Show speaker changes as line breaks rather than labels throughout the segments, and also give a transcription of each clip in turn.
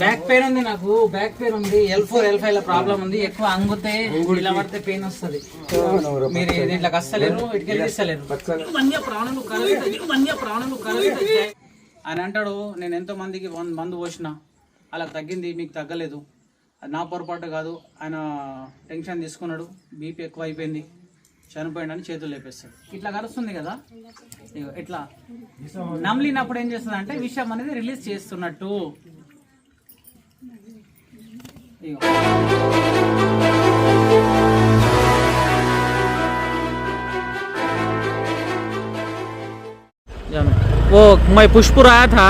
Back pain ఉంది, నాకు back pain ఉంది. L4 L5 లో ప్రాబ్లం ఉంది. ఎక్కువ అంగుతే ఇలా పడితే పెయిన్ వస్తుంది. మీరు దీంట్లోకి వస్తలేరు, ఇటుకెళ్ళి తీస్తలేరు. ఆయన అంటాడు, నేను ఎంతో మందికి మందు పోసిన, అలా తగ్గింది, మీకు తగ్గలేదు. అది నా పొరపాటు కాదు. ఆయన టెన్షన్ తీసుకున్నాడు, బీపీ ఎక్కువ అయిపోయింది, చనిపోయిండని చేతులు లేపేస్తాడు. ఇట్లా కలుస్తుంది కదా, ఇట్లా నమ్లినప్పుడు ఏం చేస్తుంది అంటే విషయం అనేది రిలీజ్ చేస్తున్నట్టు. वो मैं पुष्पुर आया था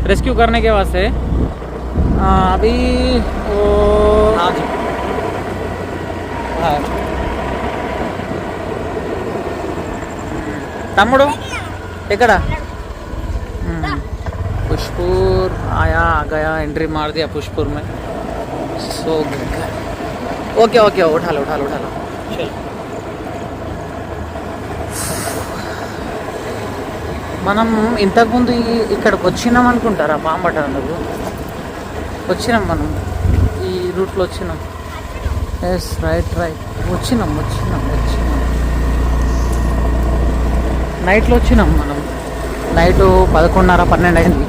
रेस्क्यू करने के वास्ते. अभी वो तम्मुडु ఇక్కడ पुष्पुर आया गया, एंट्री मार दिया पुष्पुर में. सो ओके ओके उठा लो चलो. మనం ఇంతకుముందు ఇక్కడికి వచ్చినాం అనుకుంటారా? పాంబటకు వచ్చినాం, మనం ఈ రూట్లో వచ్చినాం. ఎస్ రైట్ వచ్చినాం. నైట్లో వచ్చినాం మనం. నైటు 11:30-12 అయింది.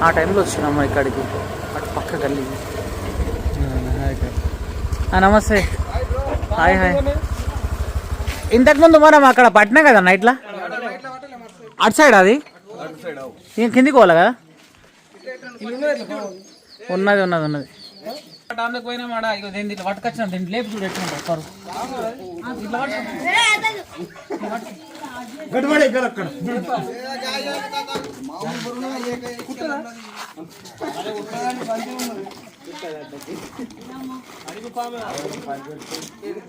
ఆ టైంలో వచ్చినాము ఇక్కడికి, అటు పక్క గల్లీ. నమస్తే. హాయ్. ఇంతకుముందు మనం అక్కడ పట్టినా కదా నైట్లో, అటు సైడ్. అది కిందికి పోలే కదా? ఉన్నది పోయినా మాట. ఇక దీన్ని పట్టుకొచ్చిన, దీన్ని లేపు చూడు ఎట్లా.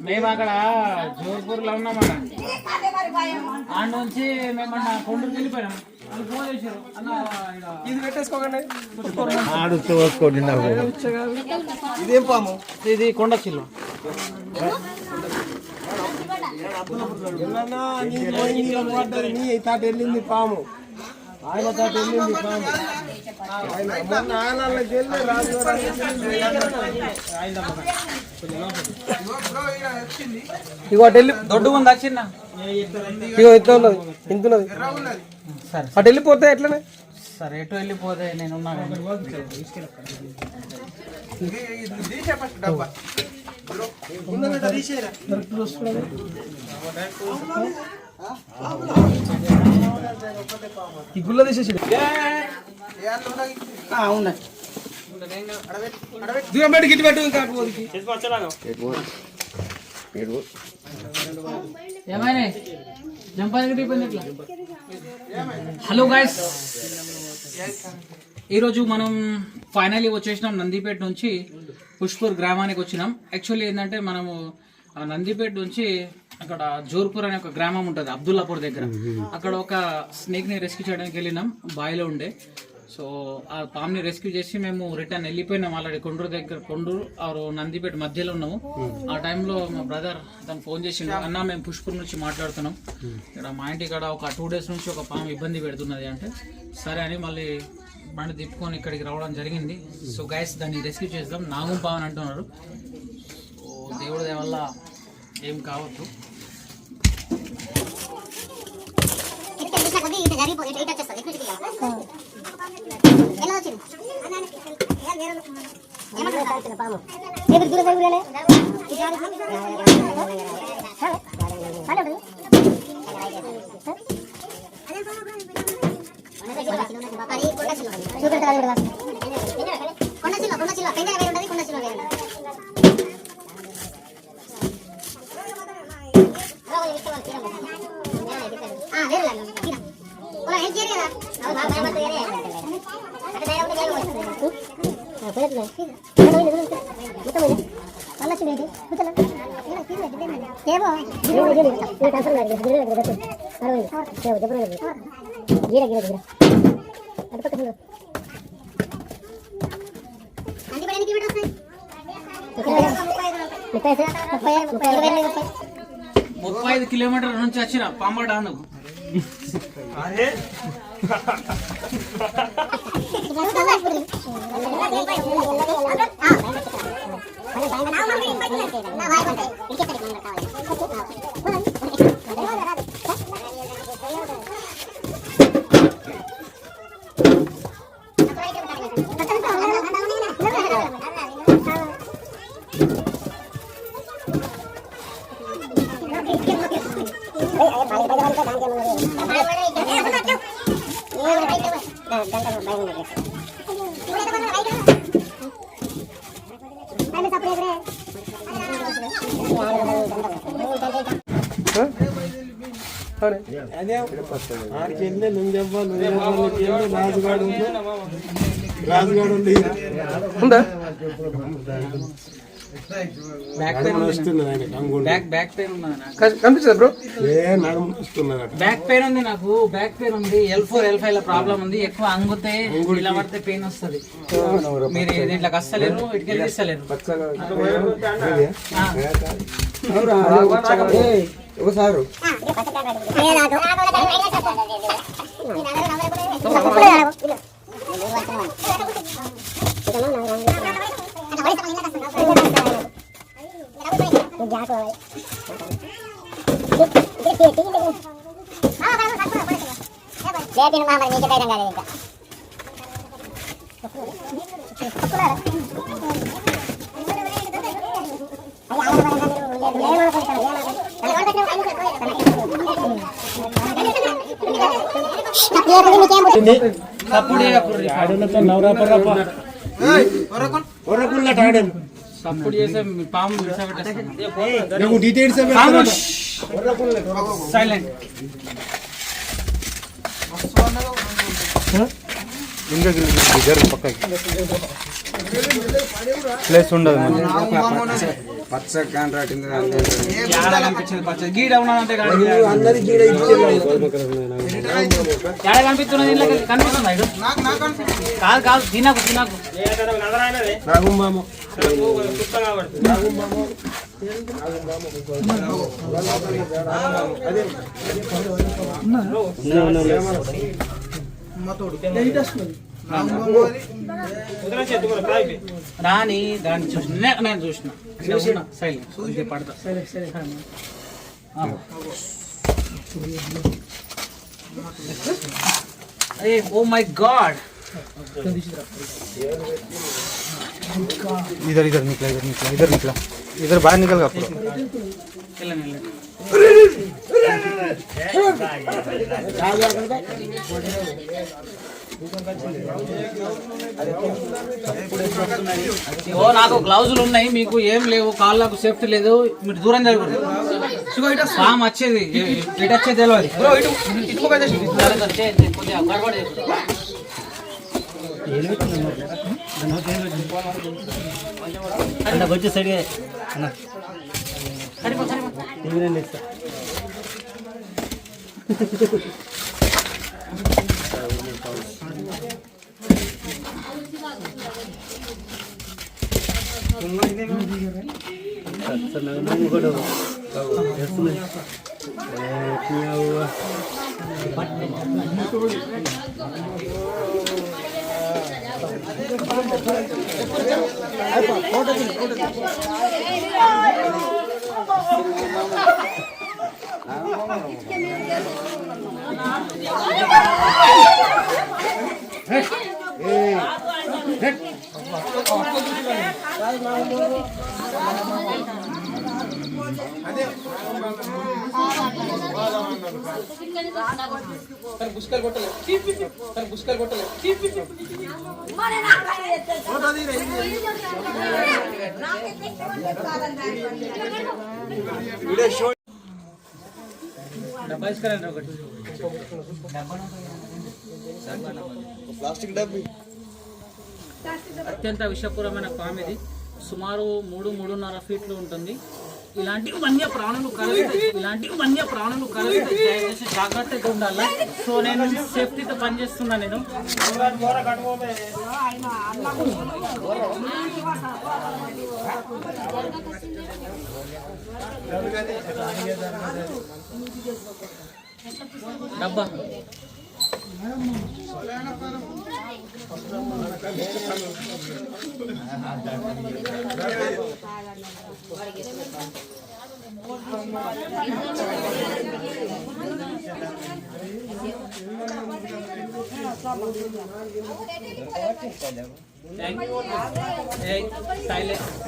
మేము అక్కడ జోర్పూర్లో ఉన్నామాట. ఆడ నుంచి మేమన్నా కొండూరు వెళ్ళిపోయినాం. ఫోన్ చేశారు, ఇది పెట్టేసుకోకండి. ఇదేం పాము? ఇది కొండ చిల్లు. వెళ్ళింది పాము, ఆయన తాట వెళ్ళింది పాము. ఇగో అటు వెళ్ళి దొడ్డు ఉంది వచ్చిందా? ఇగో ఎట్లా ఉన్నది, ఇంతున్నది. సరే అటు వెళ్ళిపోతే ఎట్లనే? సరే ఎటు వెళ్ళిపోతే నేను ఈ గుల్ల తీసేసి గిట్టి పెట్టు. ఇంకా ఏమైనా హలో గైస్, ఈరోజు మనం ఫైనల్లీ వచ్చేసినాం నందిపేట నుంచి పుష్పూర్ గ్రామానికి వచ్చినాం. యాక్చువల్లీ ఏంటంటే మనము నందిపేట నుంచి అక్కడ జోర్పూర్ అనే ఒక గ్రామం ఉంటుంది అబ్దుల్లాపూర్ దగ్గర. అక్కడ ఒక స్నేక్ ని రెస్క్యూ చేయడానికి వెళ్ళినాం, బావిలో ఉండే. సో ఆ పామ్ని రెస్క్యూ చేసి మేము రిటర్న్ వెళ్ళిపోయినాం. ఆల్రెడీ కొండూరు ఆరు నందిపేట మధ్యలో ఉన్నాము. ఆ టైంలో మా బ్రదర్ తను ఫోన్ చేసిండు, అన్న మేము పుష్పూర్ నుంచి మాట్లాడుతున్నాం, ఇక్కడ మా ఇంటి ఇక్కడ ఒక 2 days నుంచి ఒక పాము ఇబ్బంది పెడుతున్నది అంటే, సరే అని మళ్ళీ బండి తిప్పుకొని ఇక్కడికి రావడం జరిగింది. సో గైస్ దాన్ని రెస్క్యూ చేద్దాం. నాగం పాము అని అంటున్నారు. సో దేవుడి దయ వల్ల ఏం కావద్దు. ముప్పై 35 కిలోమీటర్ల నుంచి వచ్చిన పాంబ డాను. కనిపిస్తుంది బ్రో. బ్యాక్ పెయిన్ ఉంది నాకు, బ్యాక్ పెయిన్ ఉంది. L4 L5 లో ప్రాబ్లం ఉంది. ఎక్కువ అంగుతే ఇలా పడితే పెయిన్ వస్తుంది. మీరు దీంట్లో వస్తలేరు, ఇటుకెళ్ళి తీస్తలేరు. సపోర్ట్ చేసే పాము సైలెంట్
ప్లేస్ ఉండదు
పచ్చ కాంట్రాక్ట్
గీడ ఉన్నదంటే కనిపిస్తున్నది. కనిపిస్తుందా? కాదు కాదు, తినకు తినకు. రాని దాన్ని చూసిన, నేను చూసిన సైలెంట్ పడతా. Oh my god.
इधर इधर निकला इधर निकला इधर निकला इधर बाहर निकल गया पूरा.
నాకు గ్లౌజులు ఉన్నాయి, మీకు ఏం లేవు. కాళ్ళకు సేఫ్టీ లేదు, మీరు దూరం జరగదు. పాము వచ్చేది ఇటు వచ్చేది తెలియదు.
వచ్చే సైడ్
అత్యంత విషపూరమైన పాము ఇది. సుమారు 3-3.5 ఫీట్లు ఉంటుంది. ఇలాంటి వన్య ప్రాణులు కలిగితే దయచేసి జాగ్రత్తగా ఉండాలి. సో నేను సేఫ్టీతో పనిచేస్తున్నా. నేను డబ్బా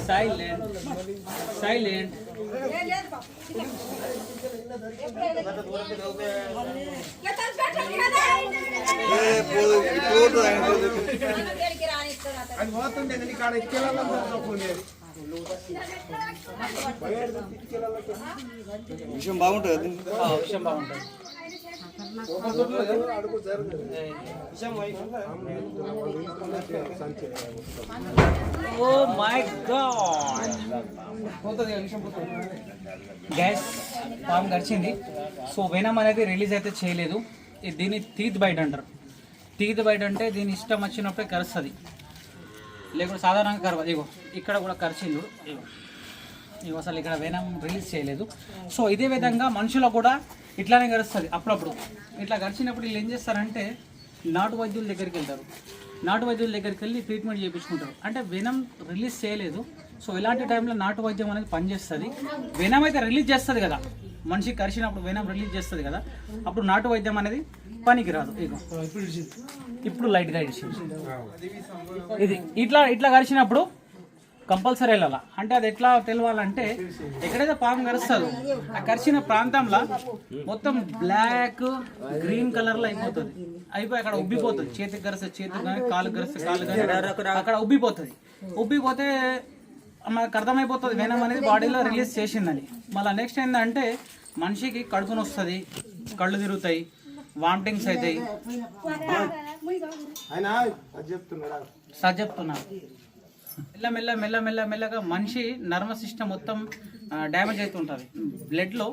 సైలెంట్
విషయం బాగుంటుంది.
విషయం బాగుంటుంది. ఓ మై గాడ్ పోతుంది విషయం పోతుంది. గ్యాస్ పాము గడిచింది. సో వెనమ్ అనేది రిలీజ్ అయితే చేయలేదు. దీన్ని టీత్ బైట్ అంటారు. టీత్ బైట్ అంటే దీని ఇష్టం వచ్చినప్పుడే కరుస్తుంది, లేకుంటే సాధారణంగా కరవదు. ఇగో ఇక్కడ కూడా కరిచింది. ఇగో అసలు ఇక్కడ వెనమ్ రిలీజ్ చేయలేదు. సో ఇదే విధంగా మనుషులకు కూడా ఇట్లానే కరుస్తుంది అప్పుడప్పుడు. ఇట్లా గడిచినప్పుడు వీళ్ళు ఏం చేస్తారంటే నాటు వైద్యుల దగ్గరికి వెళ్తారు. నాటు వైద్యుల దగ్గరికి వెళ్ళి ట్రీట్మెంట్ చేయించుకుంటారు. అంటే వెనమ్ రిలీజ్ చేయలేదు. సో ఇలాంటి టైంలో నాటు వైద్యం అనేది పనిచేస్తుంది. వెనమ్ అయితే రిలీజ్ చేస్తుంది కదా, మనిషి కరిచినప్పుడు వెనమ్ రిలీజ్ చేస్తుంది కదా, అప్పుడు నాటు వైద్యం అనేది పనికి రాదు. ఇగో ఇప్పుడు లైట్గా ఇచ్చింది. ఇది ఇట్లా కరిచినప్పుడు కంపల్సరీ వెళ్ళాలా. అంటే అది ఎట్లా తెలవాలంటే ఎక్కడైతే పాము కరుస్తుందో ఆ కరిచిన ప్రాంతంలో మొత్తం బ్లాక్ గ్రీన్ కలర్లో అయిపోయి అక్కడ ఉబ్బిపోతుంది. చేతికి కరిస్తే చేతికి కానీ కాలుకి కరిస్తే కాలు కానీ అక్కడ ఉబ్బిపోతుంది. ఉబ్బిపోతే మనకు అర్థమైపోతుంది వెనమ్ అనేది బాడీలో రిలీజ్ చేసిందని. మళ్ళీ నెక్స్ట్ ఏంటంటే మనిషికి కడుపుని వస్తుంది, కళ్ళు తిరుగుతాయి, వామిటింగ్స్ అవుతాయి. చెప్తున్నా మెల్లగా మనిషి నర్వస్ సిస్టమ్ మొత్తం డ్యామేజ్ అవుతుంటుంది. బ్లడ్లో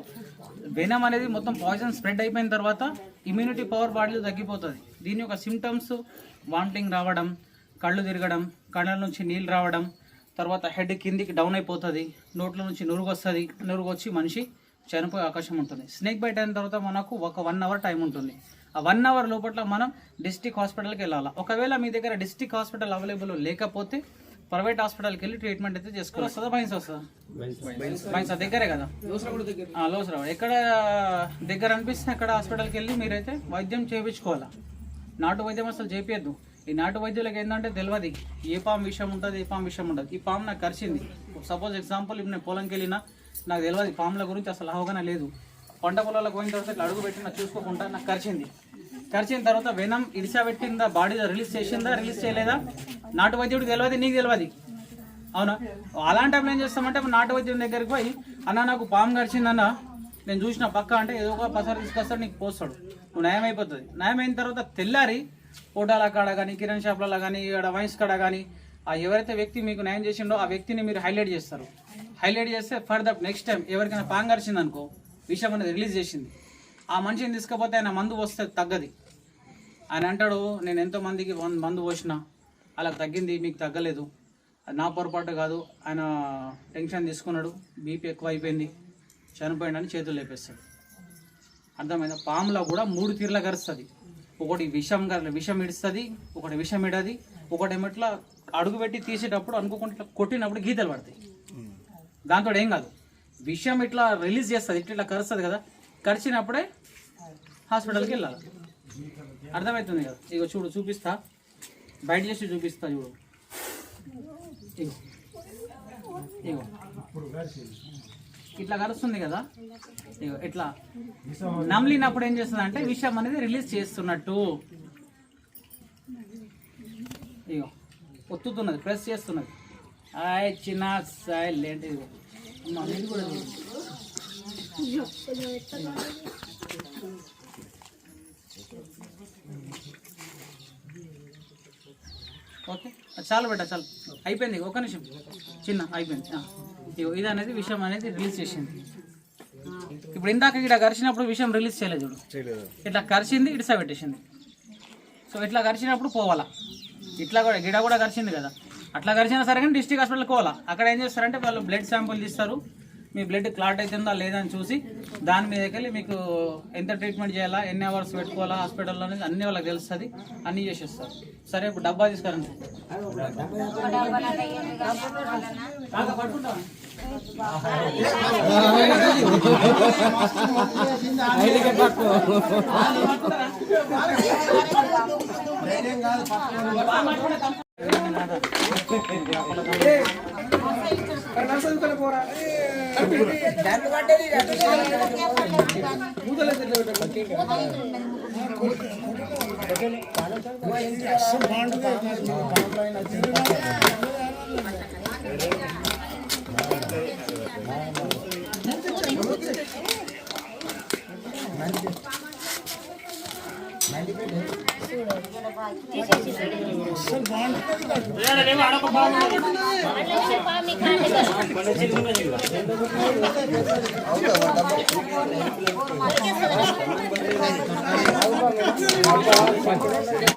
వెనమ్ అనేది మొత్తం పాయిజన్ స్ప్రెడ్ అయిపోయిన తర్వాత ఇమ్యూనిటీ పవర్ బాడీలో తగ్గిపోతుంది. దీని యొక్క సిమ్టమ్స్ వామిటింగ్ రావడం, కళ్ళు తిరగడం, కళ్ళ నుంచి నీళ్ళు రావడం, తర్వాత హెడ్ కిందికి డౌన్ అయిపోతుంది, నోట్ల నుంచి నురుగు వస్తుంది. నురుగు వచ్చి మనిషి చనిపోయే అవకాశం ఉంటుంది. స్నేక్ బైట్ అయిన తర్వాత మనకు ఒక 1 అవర్ టైం ఉంటుంది. ఆ 1 అవర్ లోపల మనం డిస్ట్రిక్ట్ హాస్పిటల్కి వెళ్ళాలి. ఒకవేళ మీ దగ్గర డిస్ట్రిక్ట్ హాస్పిటల్ అవైలబుల్ లేకపోతే ప్రైవేట్ హాస్పిటల్కి వెళ్ళి ట్రీట్మెంట్ అయితే చేసుకోవాలి. వస్తుందా బైన్స్ వస్తుందా? బైన్స్ దగ్గరే కదా, లోసరావు ఎక్కడ దగ్గర అనిపిస్తే అక్కడ హాస్పిటల్కి వెళ్ళి మీరైతే వైద్యం చేయించుకోవాలా. నాటు వైద్యం అసలు చేపియద్దు. ఈ నాటు వైద్యులకు ఏంటంటే తెలియదు ఏ పాము విషయం ఉంటుంది, ఏ పాము విషయం ఉండదు. ఈ పాము నాకు కరిచింది, సపోజ్ ఎగ్జాంపుల్ ఇప్పుడు నేను పొలంకి వెళ్ళినా నాకు తెలియదు పాముల గురించి అసలు అవగాహన లేదు. పంట పొలాలకు పోయిన తర్వాత ఇట్లా అడుగు పెట్టినా చూసుకోకుండా నాకు కరిచింది. కరిచిన తర్వాత వెనమ్ ఇడిసా బాడీలో రిలీజ్ చేసిందా, రిలీజ్ చేయలేదా నాటు వైద్యుడికి తెలియదు, నీకు తెలియదు. అవునా? అలాంటి టైంలో ఏం చేస్తామంటే నాటు వైద్యుడి దగ్గరికి పోయి అన్న నాకు పాము కరిచిందన్న నేను చూసిన పక్క అంటే ఏదో ఒక పసారు తీసుకొస్తాడు, నీకు పోస్తాడు, నువ్వు నయం అయిపోతుంది. నయం అయిన తర్వాత తెల్లారి హోటల్ కాడ కానీ కిరణ్ షాప్లలో కానీ ఇక్కడ వైన్స్ కాడ కానీ ఆ ఎవరైతే వ్యక్తి మీకు న్యాయం చేసిండో ఆ వ్యక్తిని మీరు హైలైట్ చేస్తారు. హైలైట్ చేస్తే ఫర్ ద నెక్స్ట్ టైం ఎవరికైనా పాము కరిచింది అనుకో, విషయం అనేది రిలీజ్ చేసింది, ఆ మనిషిని తీసుకపోతే ఆయన మందు పోస్తే తగ్గది. ఆయన అంటాడు నేను ఎంతో మందికి మందు పోసిన అలా తగ్గింది, మీకు తగ్గలేదు, అది నా పొరపాటు కాదు, ఆయన టెన్షన్ తీసుకున్నాడు, బీపీ ఎక్కువ అయిపోయింది, చనిపోయిందని చేతులు లేపేస్తాడు. అర్థమైందా? పాములో కూడా 3 తీర్ల కరుస్తుంది. ఒకటి విషం ఇడుస్తుంది, ఒకటి విషం ఇడది, ఒకటి ఏమిట్లా అడుగు పెట్టి తీసేటప్పుడు అనుకోకుండా కొట్టినప్పుడు గీతలు పడతాయి. దాంతో ఏం కాదు, విషం ఇట్లా రిలీజ్ చేస్తుంది, ఇట్లా కరుస్తుంది కదా, కరిచినప్పుడే హాస్పిటల్కి వెళ్ళాలి. అర్థమవుతుంది కదా? ఇగో చూడు, చూపిస్తా, బయట చేసి చూపిస్తా చూడు. ఇగో ఇగో ఇట్లా కలుస్తుంది కదా, ఇగో ఇట్లా నమిలినప్పుడు ఏం చేస్తుంది అంటే విషం అనేది రిలీజ్ చేస్తున్నట్టు. ఇగో ఒత్తుతున్నది, ప్రెస్ చేస్తున్నది. చిన్న సైలెంట్. ఇగో ఇది కూడా ఓకే, చాలు బెట్ట, చాలు అయిపోయింది. ఒక నిమిషం చిన్న అయిపోయింది. ఇగో ఇది అనేది విషయం అనేది రిలీజ్ చేసింది. ఇప్పుడు ఇందాక ఇక్కడ కరిచినప్పుడు విషయం రిలీజ్ చేయలేదు చూడు, ఇట్లా కరిచింది, ఇడిసా పెట్టేసింది. సో ఇట్లా కరిచినప్పుడు పోవాలా. ఇట్లా కూడా గిడ కూడా కరిచింది కదా, అట్లా కరిచినా సరే కానీ డిస్ట్రిక్ట్ హాస్పిటల్కి పోవాలా. అక్కడ ఏం చేస్తారంటే వాళ్ళు బ్లడ్ శాంపుల్ తీస్తారు, మీ బ్లడ్ క్లాట్ అవుతుందా లేదా అని చూసి దాని మీదకి వెళ్ళి మీకు ఎంత ట్రీట్మెంట్ చేయాలా, ఎన్ని అవర్స్ పెట్టుకోవాలా హాస్పిటల్లో అనేది అన్ని వాళ్ళకి తెలుస్తుంది, అన్నీ చేసేస్తారు. సరే ఇప్పుడు డబ్బా తీసుకురండి. పట్టుకుంటాం.